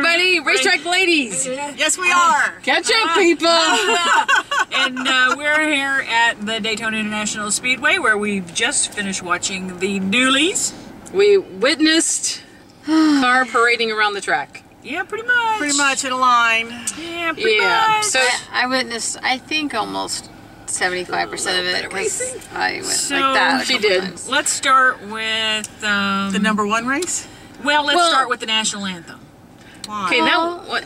everybody. Racetrack Ladies. Yes, we are. Catch up, people. And we're here at the Daytona International Speedway where we've just finished watching the Duelies. We witnessed car parading around the track. Yeah, pretty much. Pretty much in a line. Yeah, pretty much. So I witnessed, I think, almost 75% of it. Because I went So like that. she did. Times. Let's start with The #1 race? Well, let's start with the national anthem. Why? okay,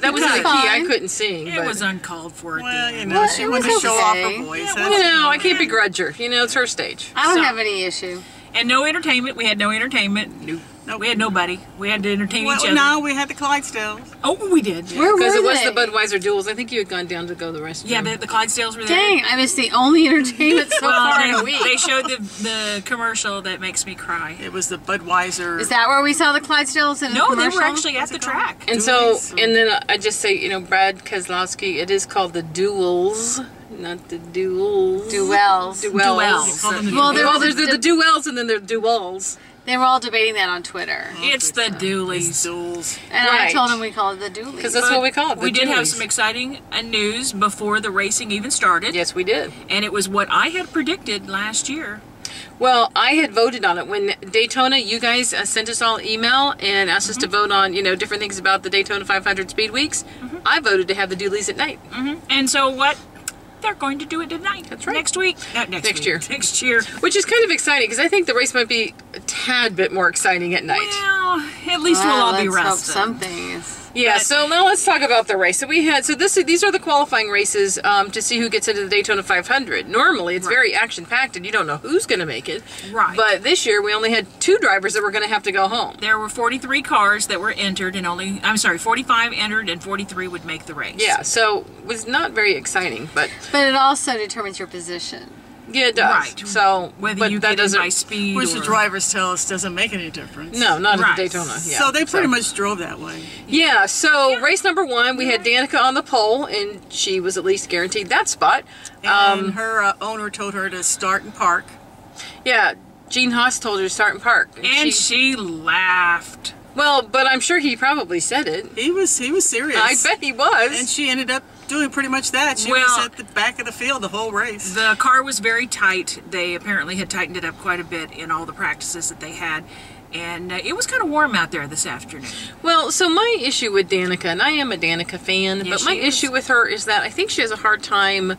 that was the key. I fine. couldn't sing. It but, was uncalled for at Well, the you end. know, Well, she it wanted was to show off okay. her voice. Yeah, That's you know, I fine. can't begrudge her. You know, it's her stage. I don't So- have any issue. And no entertainment. We had no entertainment. Nope. We had nobody. We had to entertain each Well, other. no, we had the Clydesdales. Oh, we did. Where Because were it was they? the Budweiser Duels. I think you had gone down to go the rest of Yeah, the Clydesdales were there. Dang, I missed the only entertainment so far in a week. They showed the commercial that makes me cry. It was the Budweiser. Is that where we saw the Clydesdales in a No, they commercial? were actually at the track. And so, Duelies. and then I just say, you know, Brad Keselowski, it is called the Duels, not the Duels. Duels. Duels. Well, there Well, was there's the duels and then there's duels. They were all debating that on Twitter. It's the Duelies. Duels. And Right. I told them we called it the Duelies. Because that's what we call it. We the did have Duelies. some exciting news before the racing even started. Yes, we did. And it was what I had predicted last year. Well, I had voted on it when Daytona. You guys sent us all email and asked us to vote on, you know, different things about the Daytona 500 Speedweeks. I voted to have the Duelies at night. And so what? They're going to do it tonight. That's right. Next week. Next Next week. year. Next year. Which is kind of exciting because I think the race might be a tad bit more exciting at night. Well, at least we'll all be let's hope rested. something is. Yeah, But- so now let's talk about the race. So we had, these are the qualifying races to see who gets into the Daytona 500. Normally it's very action-packed and you don't know who's going to make it. Right. But this year we only had 2 drivers that were going to have to go home. There were 43 cars that were entered and 45 entered and 43 would make the race. Yeah, so it was not very exciting, but But it also determines your position. yeah, it does. Right. So, Whether but you that get in doesn't, by speed Which or... the drivers tell us doesn't make any difference. no, not Right. at the Daytona. Yeah. So they pretty much drove that way. Yeah, so race number 1, we had Danica on the pole, and she was at least guaranteed that spot. And her owner told her to start and park. Yeah, Gene Haas told her to start and park. And she laughed. Well, but I'm sure he probably said it. He was serious. I bet he was. And she ended up doing pretty much that. She Well- was at the back of the field the whole race. The car was very tight. They apparently had tightened it up quite a bit in all the practices that they had. And it was kind of warm out there this afternoon. Well, so my issue with Danica, and I am a Danica fan, Yeah, but my she is. issue with her is that I think she has a hard time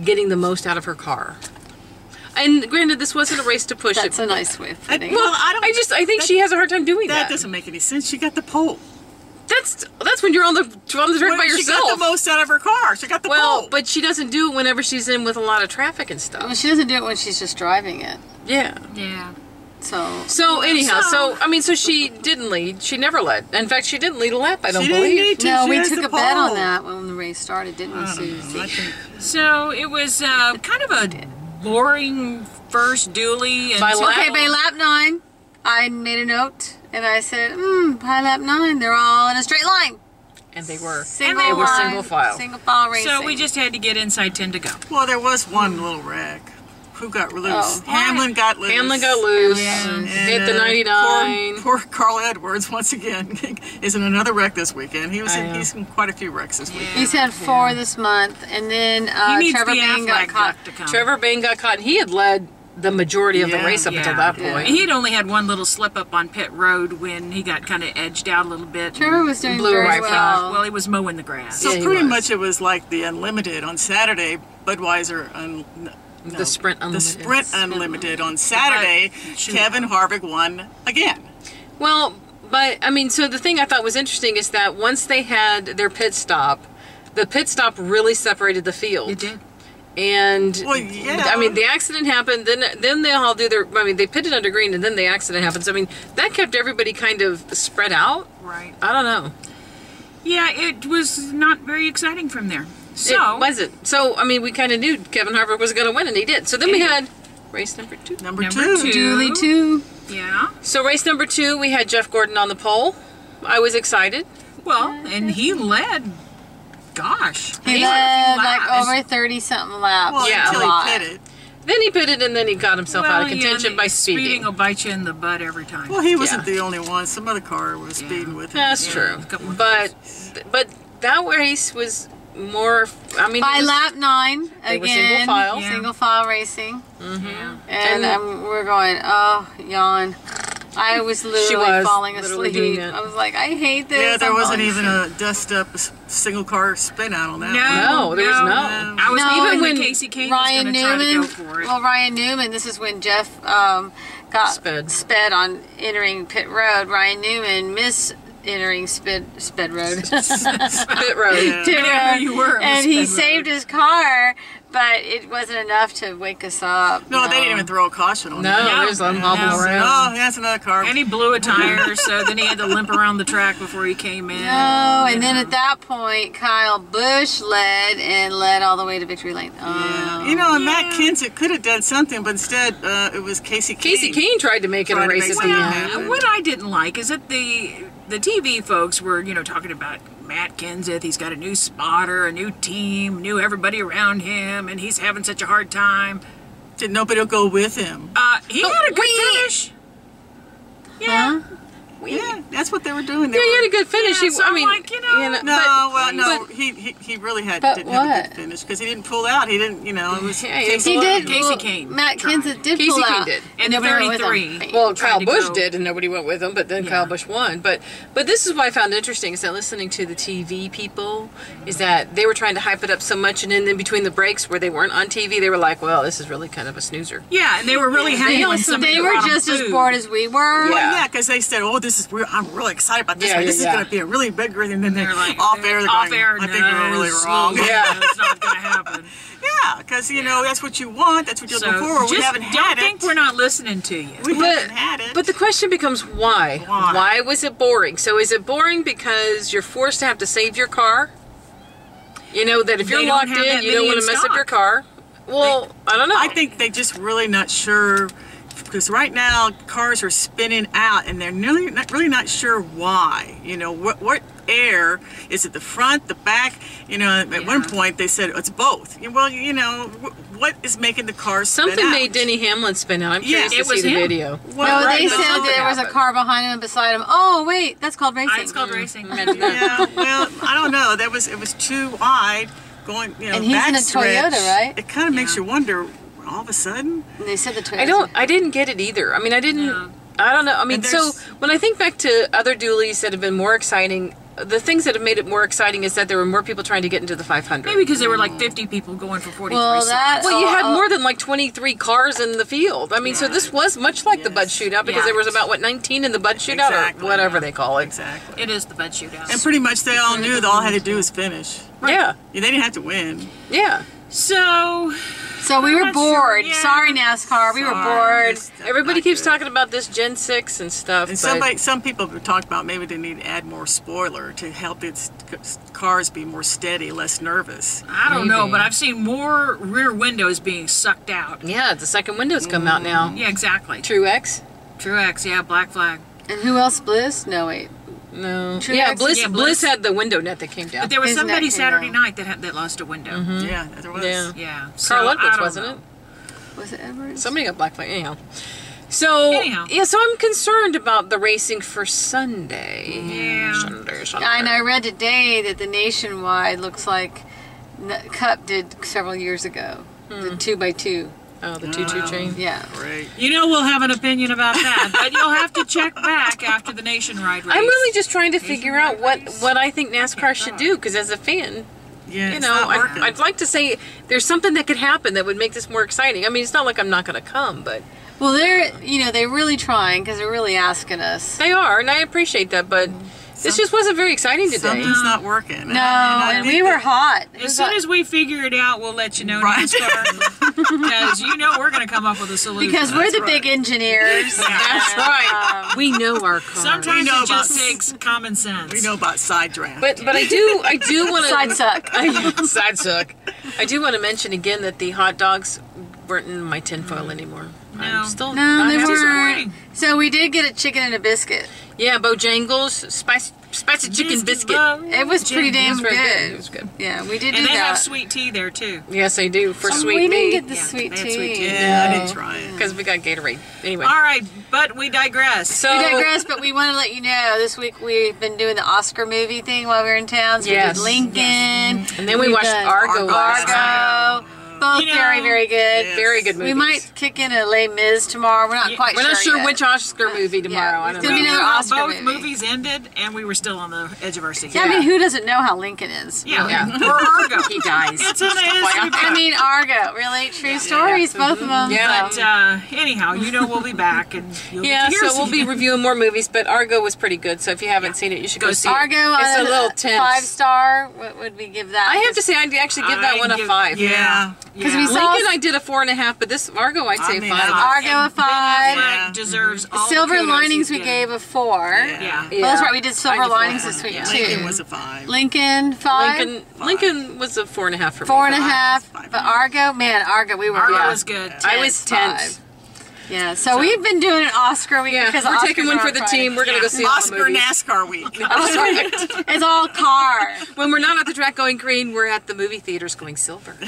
getting the most out of her car. And granted, this wasn't a race to push That's it. a nice way of putting Well, it. I think she has a hard time doing That that. doesn't make any sense. She got the pole. That's when you're on the track by She yourself. got the most out of her car. She got the Well, pole. but she doesn't do it whenever she's in with a lot of traffic and Well, stuff. she doesn't do it when she's just driving it. Yeah. Yeah. So Anyhow, So- so she didn't lead. She never led. In fact, she didn't lead a lap, I don't She didn't believe. need to. no, She we has took the a bet on pole. that when the race started, didn't we, I don't know. Susie? I think So it was kind of a boring first dually. And By so- lap- Okay, by lap 9, I made a note and I said, by lap 9, they're all in a straight line. And they were. Single they were line, single file. Single file racing. So we just had to get inside 10 to go. Well, there was one little wreck. Who got loose? Oh. Hamlin got loose. Hamlin got loose. And, Hit the 99. Poor Carl Edwards once again is in another wreck this weekend. He's in quite a few wrecks this weekend. He's had 4 this month, and then He needs Trevor the Bain got Affleck caught. duck to come. Trevor Bain got caught, and he had led the majority of the Yeah. race up until Yeah. that point. He had only had one little slip up on pit road when he got kind of edged out a little bit. Trevor was doing Blew very right well. Well, he was mowing the grass. So Yeah, he pretty was. much it was like the Unlimited on Saturday, Budweiser The Sprint Unlimited. The Sprint Unlimited on Saturday, But- Kevin Harvick won again. Well, but, I mean, so the thing I thought was interesting is that once they had their pit stop, the pit stop really separated the field. It did. And, Well, yeah. I mean, the accident happened, then they all do they pitted under green, and then the accident happened. So, I mean, that kept everybody kind of spread out. Right. I don't know. Yeah, it was not very exciting from there. So, It wasn't. So, I mean, we kind of knew Kevin Harvick was going to win, and he did. So then we had race number 2. Number Number two. two. Duelie 2. yeah. So race number 2, we had Jeff Gordon on the pole. I was excited. Well, and he led, gosh. He led a few led like laps. over 30-something laps. Well, Yeah, until a lot. he pitted. Then he pitted, and then he got himself out of Well, contention by Speeding speeding. will bite you in the butt every time. Well, he wasn't the only one. Some other car was speeding with him. That's true. a couple of But that race was more. I mean, By it was- lap 9 They were again. single file. Yeah. Single file racing, Yeah. and we're going. Oh, yawn. I was literally falling literally doing asleep. that. I was like, I hate this. Yeah, there I'm wasn't falling even asleep. a dust-up single car spin out on that one. No, there was no. I was No, even and when when Casey Kane Ryan was going to try to Newman. go for it. Well, Ryan Newman. This is when Jeff got sped on entering pit road. Ryan Newman missed entering sped road. Pit road. Pit Wherever road. you were, it was And he sped road. saved his car, but it wasn't enough to wake us up. No, they didn't even throw a caution on No, him. there's a hobble No. around. Oh, that's another car. And he blew a tire, so then he had to limp around the track before he came in. No, and then at that point, Kyle Busch led all the way to victory lane. Yeah. You know, and Matt Kenseth could have done something, but instead it was Casey Kane. Casey Kane tried to make it a Tried to race make at the something end. happen. What I didn't like is that the TV folks were, talking about Matt Kenseth. He's got a new spotter, a new team, knew everybody around him, and he's having such a hard time. Did nobody will go with him? He had a good finish. Yeah. Yeah, that's what they were doing. Yeah, he had a good finish. Yeah, so I mean, like, No, but- he really But didn't have a what? good finish because he didn't pull out. He didn't, it was. Yeah, came he below. did. Casey Kane Matt tried. Kenseth did Casey pull Kane out. did. And the nobody went with 33. him. Well, tried Kyle to Busch go- did, and nobody went with him. But then Yeah. Kyle Busch won. But this is what I found interesting is that listening to the TV people is that they were trying to hype it up so much, and then in between the breaks where they weren't on TV, they were like, "Well, this is really kind of a snoozer." Yeah, and they were really happy when somebody They were brought 'em just as food. bored as we were. Yeah. Well, yeah, because they said, "Oh, I'm really excited about this. Yeah, one. This yeah, is yeah. going to be a really big race." And then They're like, off air, they're off going, air, I think we were really wrong. Yeah. That's not going to happen. Yeah, because that's what you want. That's what you're So looking for. We just haven't don't had think it. we're not listening to you. We haven't had it. But the question becomes why? Why? Why was it boring? So is it boring because you're forced to have to save your car? That if They you're don't locked have in, that you don't many want in to mess up stock. your car. Well, I don't know. I think they just really not sure because right now cars are spinning out and they're really not sure why. What air is it? The front, the back? At one point they said it's both. Well, what is making the car spin Something out? made Denny Hamlin spin out. I'm curious it to was see the him. video. Well, No, right, they but said something there was a happened. car behind him and beside him. Oh, wait, that's called racing. It's called racing. Imagine that. Yeah, well, I don't know. It was too wide going. And he's in a backstretch. Toyota, right? It kind of makes you wonder. All of a sudden, And they said the Toyota. I didn't get it either. I mean, I didn't. Yeah. I don't know. I mean, And so there's- when I think back to other dualies that have been more exciting, the things that have made it more exciting is that there were more people trying to get into the 500. Maybe because there were like 50 people going for 43 Well, slots. that- Well, you had Oh, more than like 23 cars in the field. I mean, so this was much like the Bud Yes. Shootout because Yeah. there was about 19 in the Bud Shootout Exactly. or whatever they call it. exactly. It is the Bud Shootout. And pretty much they all knew that all I had to do was finish. Yeah, They didn't have to win. yeah. So, So we were not sure, bored. yeah. Sorry, NASCAR. We were Sorry, bored. it's Everybody not keeps good. talking about this Gen 6 and stuff. And but some people have talked about maybe they need to add more spoiler to help its cars be more steady, less nervous. I don't know, Maybe. but I've seen more rear windows being sucked out. yeah, the second window's come out now. Yeah, exactly. Truex? Truex, yeah, black flag. And who else? Bliss? No, wait. No. Truex? Yeah, Bliss, Yeah, Bliss Bliss. had the window net that came down. But there was His neck somebody came Saturday down. night that lost a window. Yeah, there was. Yeah. Yeah. So, Carl I Edwards, don't wasn't know. it? Was it Edwards? Somebody got black flag. Anyhow. So, Anyhow. yeah, so I'm concerned about the racing for Sunday. Yeah. Sunday. And I read today that the Nationwide looks like Cup did several years ago. The 2x2. Oh, the 2-2 chain. Yeah. Great. You know we'll have an opinion about that, but you'll have to check back after the Nationwide race. I'm really just trying to figure out what I think NASCAR should do, because as a fan, Yeah, you it's know, not working. I'd like to say there's something that could happen that would make this more exciting. I mean, it's not like I'm not going to come, but Well, they're really trying because they're really asking us. they are, and I appreciate that, but this just wasn't very exciting today. Something's not working. No, and we were hot. As soon as we figure it out, we'll let you know, Right. NASCAR. Because we're going to come up with a solution. Because we're the That's big engineers. That's right. We know our car. Sometimes know it just about- takes common sense. We know about side draft. But I do want to Side suck. side suck. I do want to mention again that the hot dogs weren't in my tinfoil anymore. No. I'm still No, not they happy. weren't. disappointing. So we did get a chicken and a biscuit. Yeah, Bojangles, spicy chicken biscuit. It was pretty damn good. It was good. Yeah, we did do And they that. have sweet tea there too. Yes, they do for sweet we tea. didn't get the Yeah, sweet they had tea. sweet tea. Yeah, I didn't try it. Because we got Gatorade. Anyway. All right, but we digress. So We digress, but we want to let you know this week we've been doing the Oscar movie thing while we were in town. So Yes. we did Lincoln. and then we We've watched done Argo last night. Argo. Both You know, very, very good. Yes. Very good movies. We might kick in a Les Mis tomorrow. We're not quite We're sure. not sure yet. which Oscar movie tomorrow. I it's don't gonna know. be we another knew how Oscar both movie. movies ended, and we were still on the edge of our seat. Yeah, I mean, who doesn't know how Lincoln is? Yeah. Yeah. Or Argo. He dies. It's an I mean, Argo. Really? True stories, both of them. Yeah. so. But anyhow, we'll be back, and you'll Yeah, get to hear so we'll be reviewing more movies, but Argo was pretty good. So if you haven't seen it, you should go see Argo it. It's on a little tense. 5-star. What would we give that? I have to say, I'd actually give that one a 5. Yeah. Because we saw Lincoln, I did a 4.5, but this Argo, I'd say I mean, 5. Argo a 5. Ben Affleck deserves all the Silver kudos Linings he's we getting. gave a 4. Yeah. Well, that's right. We did Silver I did Linings 4. this week Yeah. too. Lincoln was a 5. Lincoln 5. Lincoln was a 4.5 for me. 4.5. Five. But Argo, man, Argo, we were. Argo Yeah. was good. I was 10. 5. Yeah, so we've been doing an Oscar week Yeah, because we're Oscars taking one are for on the Friday. team. We're going to go see all the Oscar movies. NASCAR week. It's all car. When we're not at the track going green, we're at the movie theaters going silver. We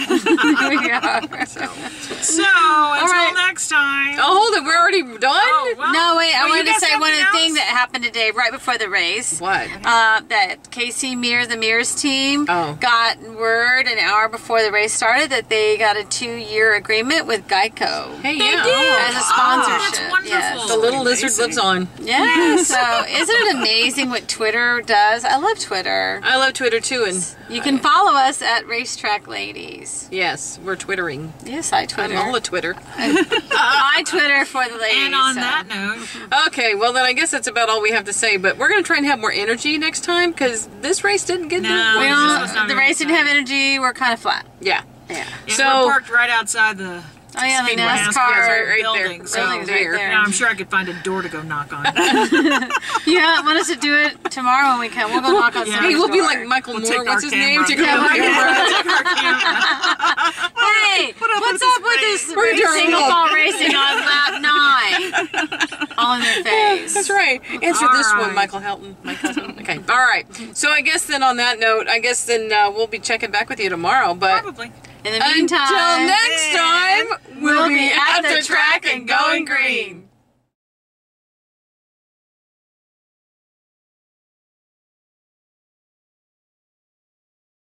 are. So, until right. next time. Oh, hold it. We're already done? Oh, well, No, wait, I well, you wanted to got say one of the something things else? that happened today, right before the race. What? That Casey Mears, the Mears team, Oh. got word an hour before the race started that they got a 2-year agreement with Geico Hey, They yeah. did. as a sponsorship. That's wonderful. Yes. The little lizard Amazing. lives on. Yeah, so isn't it amazing what Twitter does? I love Twitter. I love Twitter too, and You can follow us at RaceTrackLadies. yes, we're twittering. Yes, I Twitter. I'm all a Twitter. I Twitter for the ladies. And on so. that note, Okay, well then I guess that's about all we have to say. But we're gonna try and have more energy next time because this race didn't get No. that. We This don't, was not the very race didn't have exciting. energy. We're kind of flat. Yeah. Yeah. and So- we're parked right outside the Oh yeah, the Speedway. NASCAR. right there. building. So, Building's right there. now I'm sure I could find a door to go knock on. Yeah, want us to do it tomorrow when we come? We'll go knock on Yeah. somebody's Hey, we'll be door. like Michael We'll Moore. take What's our his name? camera. Take Yeah, our we'll camera. Hey, what's up with this We're doing single it. ball racing on lap 9? All in their face. That's right. Answer All this one, right. Michael Helton. Okay. All right. So I guess then on that note, we'll be checking back with you tomorrow. But Probably. In the meantime, until next time, we'll be at the track and going green.